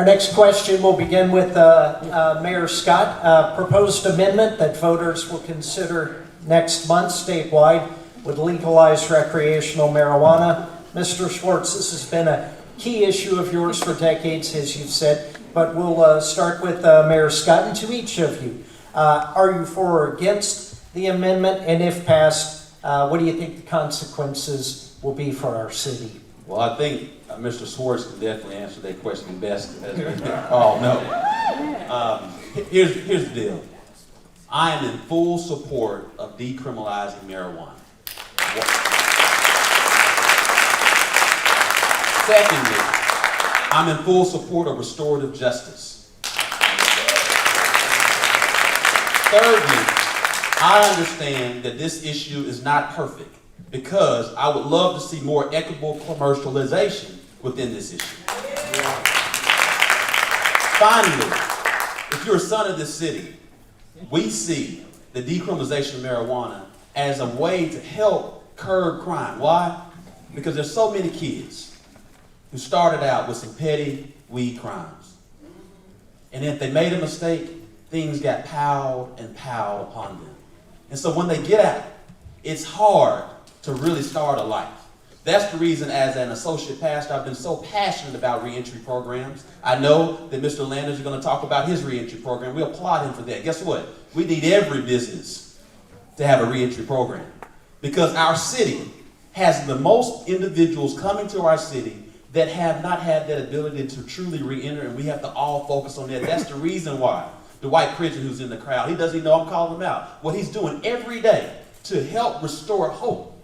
Our next question will begin with Mayor Scott. Proposed amendment that voters will consider next month statewide would legalize recreational marijuana. Mr. Schwarz, this has been a key issue of yours for decades, as you've said, but we'll start with Mayor Scott, and to each of you. Are you for or against the amendment? And if passed, what do you think the consequences will be for our city? Well, I think Mr. Schwarz can definitely answer that question best, as we all know. Here's the deal. I am in full support of decriminalizing marijuana. Secondly, I'm in full support of restorative justice. Thirdly, I understand that this issue is not perfect, because I would love to see more equitable commercialization within this issue. Finally, if you're a son of this city, we see the decriminalization of marijuana as a way to help curb crime. Why? Because there's so many kids who started out with some petty weed crimes. And if they made a mistake, things got piled and piled upon them. And so when they get out, it's hard to really start a life. That's the reason, as an associate pastor, I've been so passionate about reentry programs. I know that Mr. Landers is going to talk about his reentry program. We applaud him for that. Guess what? We need every business to have a reentry program, because our city has the most individuals coming to our city that have not had that ability to truly reenter, and we have to all focus on that. That's the reason why Dwight Pridgeon, who's in the crowd, he doesn't even know I'm calling him out. What he's doing every day to help restore hope.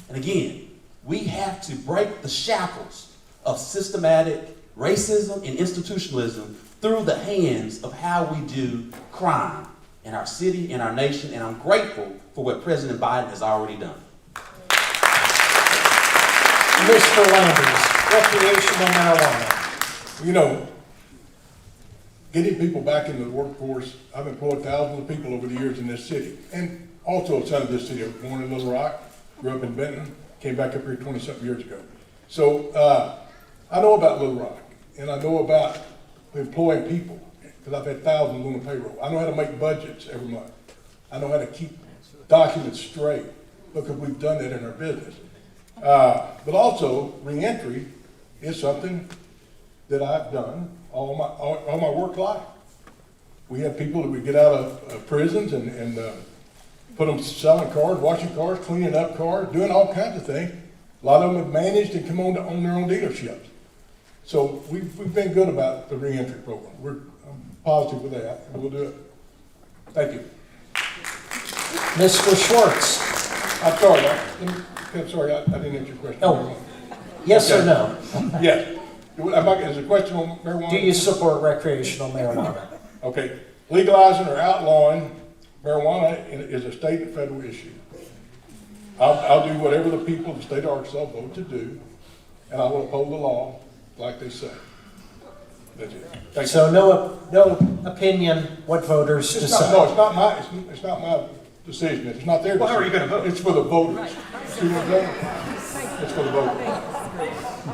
And again, we have to break the shackles of systematic racism and institutionalism through the hands of how we do crime in our city, in our nation, and I'm grateful for what President Biden has already done. Mr. Landers, recreational marijuana. You know, getting people back into the workforce, I've employed thousands of people over the years in this city, and also a son of this city. I was born in Little Rock, grew up in Benton, came back up here 20-something years ago. So I know about Little Rock, and I know about employing people, because I've had thousands on the payroll. I know how to make budgets every month. I know how to keep documents straight, because we've done that in our business. But also, reentry is something that I've done all my work life. We have people that we get out of prisons and put them selling cars, washing cars, cleaning up cars, doing all kinds of things. A lot of them have managed and come on to own their own dealerships. So we've been good about the reentry program. I'm positive with that, and we'll do it. Thank you. Mr. Schwarz. I'm sorry, I didn't answer your question. Oh, yes or no? Yes. Is the question on marijuana? Do you support recreational marijuana? Okay. Legalizing or outlawing marijuana is a state and federal issue. I'll do whatever the people of the state of Arkansas vote to do, and I will uphold the law like they say. That's it. Thank So you. no opinion what voters decide. No, it's not my decision. It's not their decision. Well, how are you going to vote? It's for the voters. See what I'm saying? It's for the voters.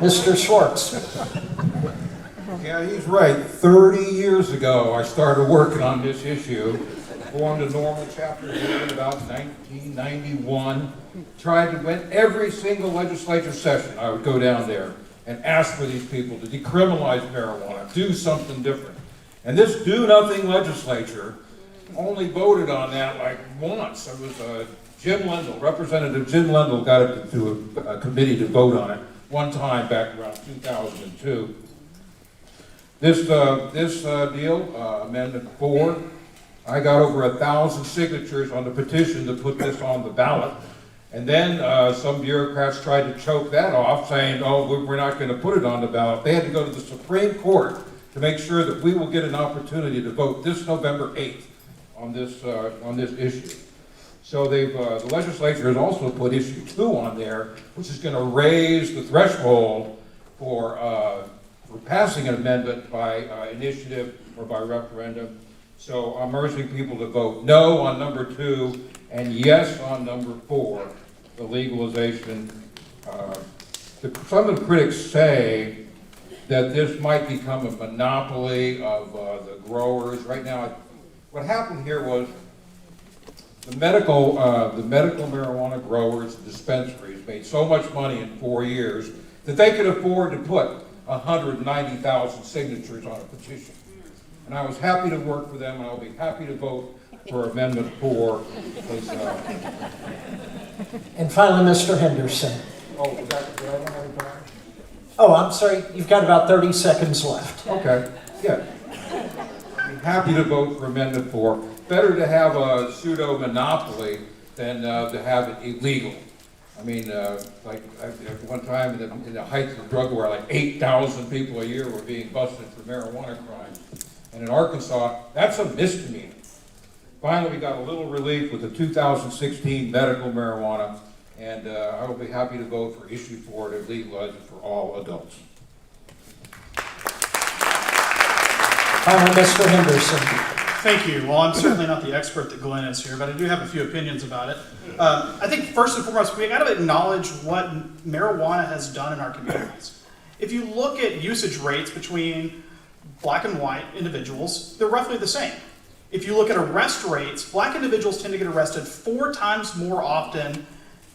Mr. Schwarz. Yeah, he's right. 30 years ago, I started working on this issue. Formed a normal chapter here in about 1991. Went every single legislature session. I would go down there and ask for these people to decriminalize marijuana, do something different. And this do-nothing legislature only voted on that like once. It was Jim Lendl, Representative Jim Lendl got it to a committee to vote on it one time back around 2002. This deal, Amendment 4, I got over 1,000 signatures on the petition to put this on the ballot. And then some bureaucrats tried to choke that off, saying, oh, we're not going to put it on the ballot. They had to go to the Supreme Court to make sure that we will get an opportunity to vote this November 8th on this issue. So the legislature has also put issue 2 on there, which is going to raise the threshold for passing an amendment by initiative or by referendum. So I'm urging people to vote no on number 2 and yes on number 4, the legalization. Some of the critics say that this might become a monopoly of the growers. Right now, what happened here was the medical marijuana growers and dispensaries made so much money in 4 years that they could afford to put 190,000 signatures on a petition. And I was happy to work with them, and I'll be happy to vote for Amendment 4. And finally, Mr. Henderson. Oh, was that, did I run out of time? Oh, I'm sorry, you've got about 30 seconds left. Okay, yeah. I'm happy to vote for Amendment 4. Better to have a pseudo monopoly than to have it illegal. I mean, like at one time in the height of the drug war, like 8,000 people a year were being busted for marijuana crimes. And in Arkansas, that's a misdemeanor. Finally, we got a little relief with the 2016 medical marijuana, and I will be happy to vote for issue 4 to legalize it for all adults. Finally, Mr. Henderson. Thank you. Well, I'm certainly not the expert that Glenn is here, but I do have a few opinions about it. I think first and foremost, we got to acknowledge what marijuana has done in our communities. If you look at usage rates between black and white individuals, they're roughly the same. If you look at arrest rates, black individuals tend to get arrested 4 times more often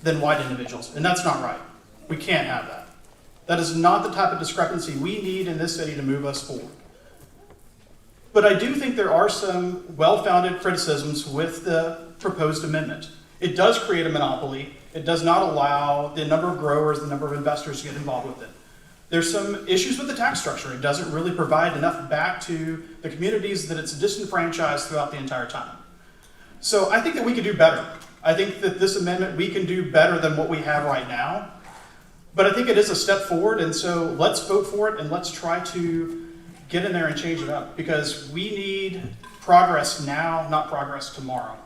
than white individuals, and that's not right. We can't have that. That is not the type of discrepancy we need in this city to move us forward. But I do think there are some well-founded criticisms with the proposed amendment. It does create a monopoly. It does not allow the number of growers, the number of investors to get involved with it. There's some issues with the tax structure. It doesn't really provide enough back to the communities that it's disenfranchised throughout the entire time. So I think that we can do better. I think that this amendment, we can do better than what we have right now. But I think it is a step forward, and so let's vote for it and let's try to get in there and change it up, because we need progress now, not progress tomorrow.